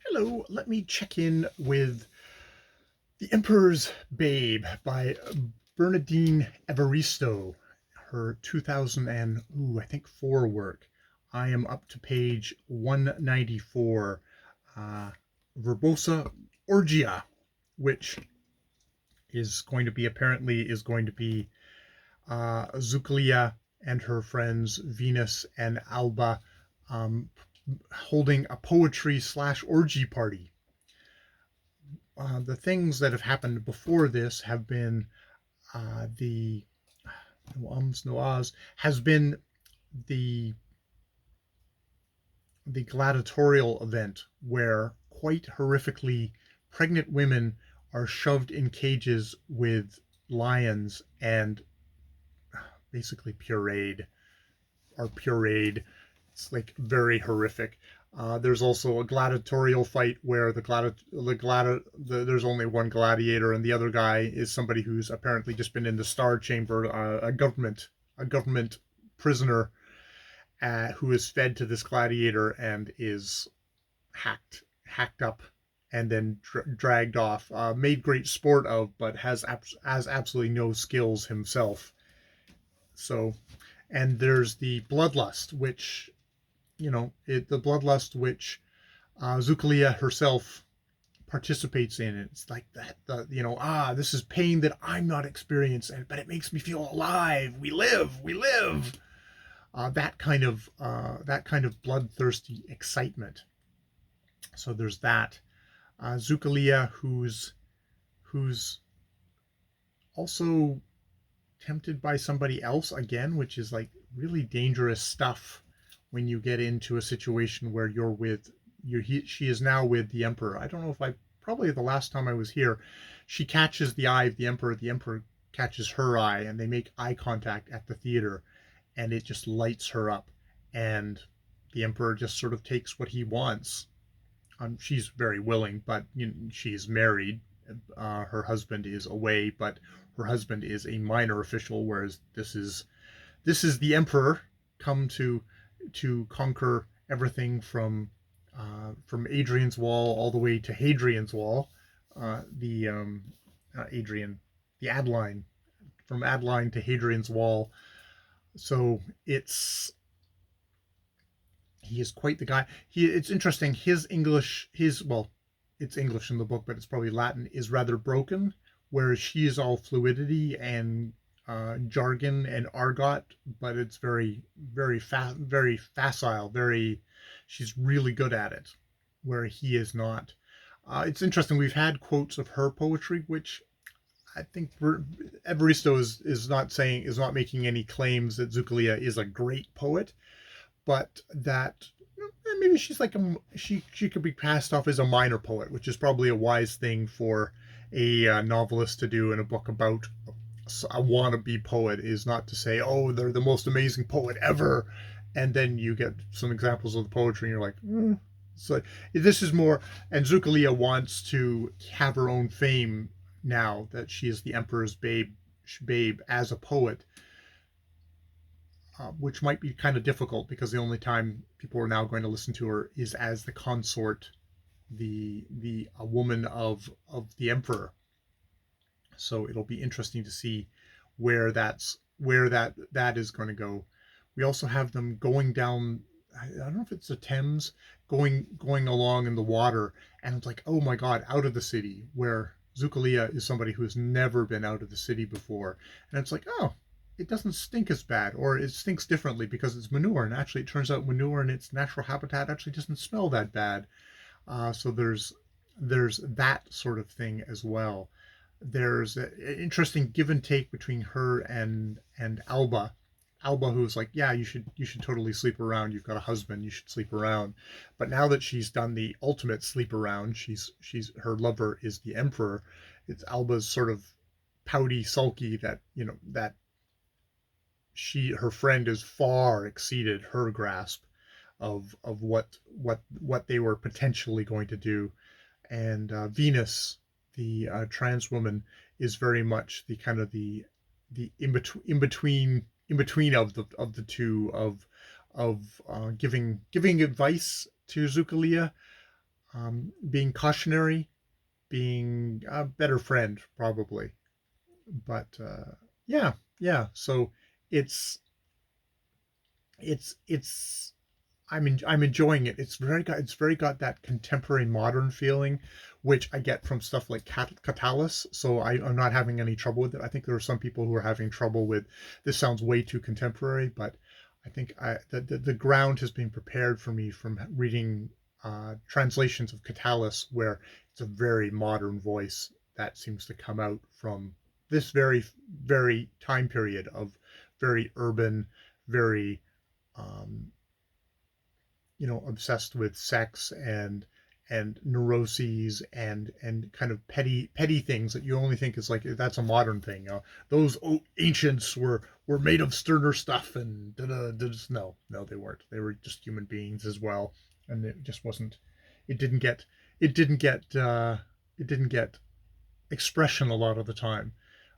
Hello, let me check in with The Emperor's Babe by Bernardine Evaristo, her 2000 and, I think 4 work. I am up to page 194, Verbosa Orgia, which is going to be Zucalia and her friends Venus and Alba um, holding a poetry slash orgy party. The things that have happened before this have been the no ums no ahs has been the gladiatorial event where quite horrifically pregnant women are shoved in cages with lions and basically pureed. It's like very horrific. There's also a gladiatorial fight where there's only one gladiator, and the other guy is somebody who's apparently just been in the Star Chamber, a government prisoner who is fed to this gladiator and is hacked up and then dragged off, made great sport of, but has absolutely no skills himself. So, and there's the bloodlust, which the bloodlust which Zucalia herself participates in. It's like that, this is pain that I'm not experiencing, but it makes me feel alive. We live. That kind of bloodthirsty excitement. So there's that. Zucalia, who's also tempted by somebody else again, which is like really dangerous stuff when you get into a situation where she is now with the Emperor. I don't know if probably the last time I was here, she catches the eye of the Emperor catches her eye, and they make eye contact at the theater, and it just lights her up, and the Emperor just sort of takes what he wants. She's very willing, but she's married. Her husband is away, but her husband is a minor official, whereas this is the Emperor come to conquer everything from Adrian's Wall all the way to Hadrian's Wall, Adrian, the Adeline, from Adeline to Hadrian's Wall. So he is quite the guy. It's interesting. His English, it's English in the book, but it's probably Latin, is rather broken, whereas she is all fluidity and jargon and argot, but it's very, very facile. She's really good at it, where he is not. It's interesting. We've had quotes of her poetry, which I think Evaristo is not making any claims that Zucalia is a great poet, but that maybe she's like she could be passed off as a minor poet, which is probably a wise thing for a novelist to do in a book about a wannabe poet, is not to say, oh, they're the most amazing poet ever, and then you get some examples of the poetry and you're like, So this is more, and Zucalia wants to have her own fame now that she is the Emperor's babe as a poet, which might be kind of difficult because the only time people are now going to listen to her is as the consort, a woman of the Emperor. So it'll be interesting to see where that is going to go. We also have them going down. I don't know if it's the Thames, going along in the water, and it's like, oh my God, out of the city, where Zucalia is somebody who has never been out of the city before, and it's like, oh, it doesn't stink as bad, or it stinks differently because it's manure, and actually it turns out manure in its natural habitat actually doesn't smell that bad. So there's that sort of thing as well. There's an interesting give and take between her and Alba. Alba, who's like, yeah, you should totally sleep around. You've got a husband, you should sleep around. But now that she's done the ultimate sleep around, she's her lover is the Emperor. It's Alba's sort of pouty, sulky that her friend has far exceeded her grasp of what they were potentially going to do. And Venus, the trans woman, is very much the kind of the in between of the two, of giving advice to Zucalia, being cautionary, being a better friend, probably. But yeah, yeah. So it's it's I'm enjoying it. It's very got that contemporary modern feeling, which I get from stuff like Catalyst. So I'm not having any trouble with it. I think there are some people who are having trouble with this. Sounds way too contemporary, but I think the ground has been prepared for me from reading translations of Catalyst, where it's a very modern voice that seems to come out from this very time period of very urban, very um, obsessed with sex and neuroses and kind of petty things that you only think is like that's a modern thing. Those ancients were made of sterner stuff and no, they weren't. They were just human beings as well, and it just wasn't. It didn't get it didn't get it didn't get expression a lot of the time.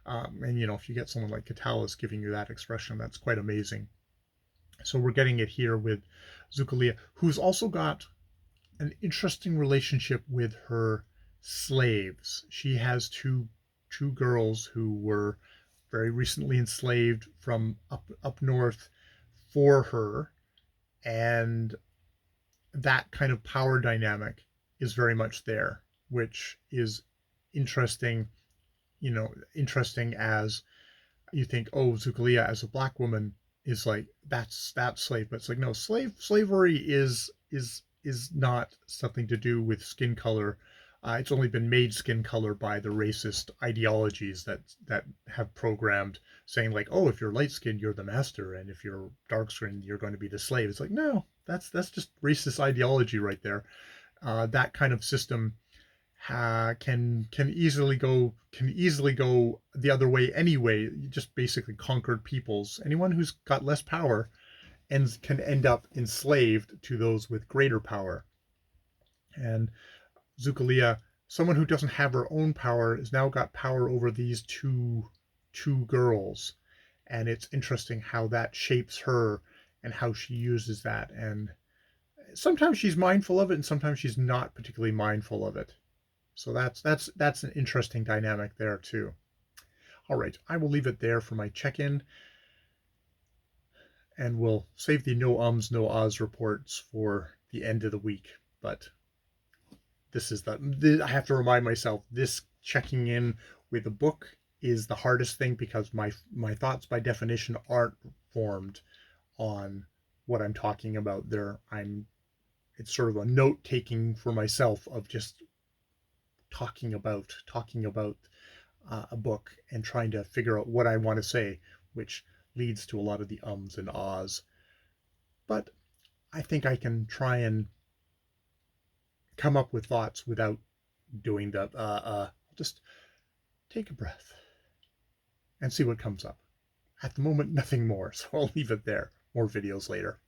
And if you get someone like Catalyst giving you that expression, that's quite amazing. So we're getting it here with Zucalia, who's also got an interesting relationship with her slaves. She has two girls who were very recently enslaved from up north for her, and that kind of power dynamic is very much there, which is interesting. Interesting as you think, oh, Zucalia as a black woman is like that's slave, but it's like no, slavery is not something to do with skin color. It's only been made skin color by the racist ideologies that have programmed saying like, oh, if you're light skinned, you're the master, and if you're dark skinned, you're going to be the slave. It's like no, that's just racist ideology right there. That kind of system can easily go the other way anyway. You just basically conquered peoples. Anyone who's got less power can end up enslaved to those with greater power. And Zucalia, someone who doesn't have her own power, has now got power over these two girls, and it's interesting how that shapes her and how she uses that. And sometimes she's mindful of it, and sometimes she's not particularly mindful of it. So that's an interesting dynamic there too. All right, I will leave it there for my check-in, and we'll save the no ums no ahs reports for the end of the week. But this is I have to remind myself this checking in with a book is the hardest thing because my thoughts by definition aren't formed on what I'm talking about there. It's sort of a note taking for myself of just talking about a book and trying to figure out what I want to say, which leads to a lot of the ums and ahs. But I think I can try and come up with thoughts without doing the just take a breath and see what comes up. At the moment, nothing more, so I'll leave it there. More videos later.